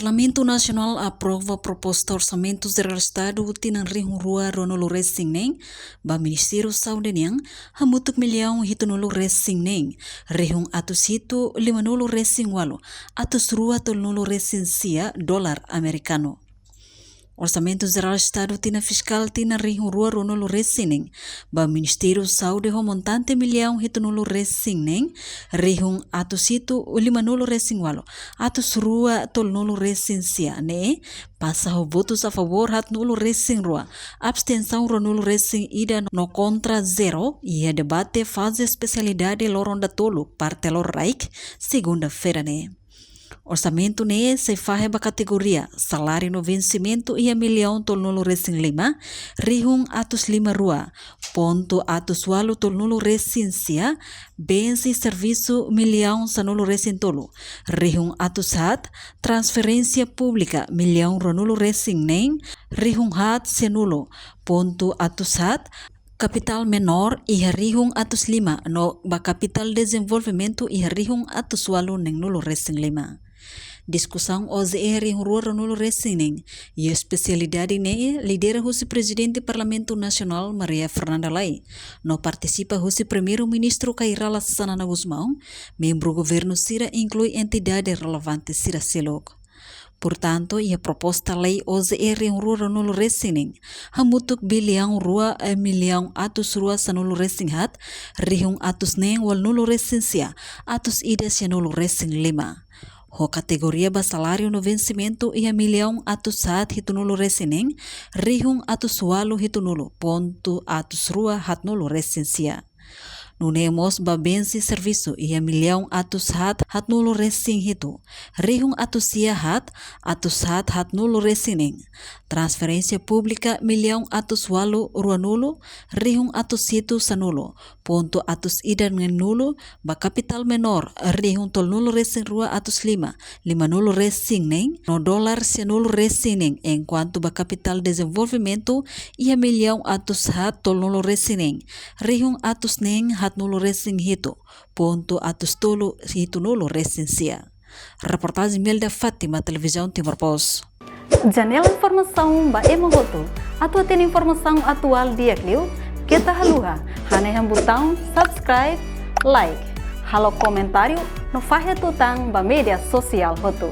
Parlamento Nacional aprova proposta Orçamento Geral Estado tinang rihung rua ronolo resing neng, ba Ministério Saúde neng, hamutuk milhão hitunolo resing neng, rihung atus hitu limanolo resing walo, atus rua tolnolo resing sia dolar americano. Orçamento Geral Estado tina fiscal tina rihung rua ronolo resing ba Ministério Saúde ho montante milhão hitunolo resing neng, rihung atus hitu limanolo resing walo, atus rua tolnolo resing sia ne, passa ho votos a favor hat nulo resing rua, abstenção ronolo resing ida no contra zero, e a debate fase especialidade loronda tolo, parte lor raik, segunda-feira ne. Orçamento ne se faz ba categoria salário no vencimento e a milhão tolnolo resing lima, rihung atus lima rua, ponto atus walu tolnolo resing sia, bens e serviço milhão sanolo resing tolo, rihung atus hat, transferência pública milhão ronolo resing nem, rihung hat senulo, ponto atus hat, capital menor e rihung atus lima no ba capital desenvolvimento e rihung atus walu neng nulo resing lima. Discussão hoje é rihung rua nulo resing neng e a especialidade ne lidera o presidente Parlamento Nacional Maria Fernanda Lai. No participa o primeiro-ministro Kairala Sanana Gusmão, membro governo Sira inclui entidade relevante Sira Selok. Portanto, a proposta lei hoje é rua nulo resing neng, hamutuk bilhão rua milhão atus rua sanolo resing hat, rihung atus neng wal nulo resing sia, atus ida nulo resing lima. Ho categoria ba salário no vencimento e a milhão atus hat hitunulo resing neng, rihung atus walu hitunulo, ponto atus rua hat nulo resing sia. Nunemos ba bens e serviço e a milhão atus hat nulo resing hitu, rihung atus sia hat nulo resing neng, transferência pública milhão atus walu rua nulo, rihung atus hitu sanulo, ponto atus ida ngen nulo, ba capital menor rihung tol nulo resing rua atus lima nulo resing neng, no dolar se nulo resing neng, enquanto ba capital desenvolvimento e a milhão atus hat tol nulo resing neng, rihung atus neng hat nulo resing hitu, ponto atus tolo hitu nulo resing sia. Reportagem Melda Fátima, Televisão Timor Pos. Janela informação ba emogoto. Atua tem informação atual dia clio. Kita haluha, haneham botão subscribe, like, halo comentário no fahe tutang ba media sosial hotu.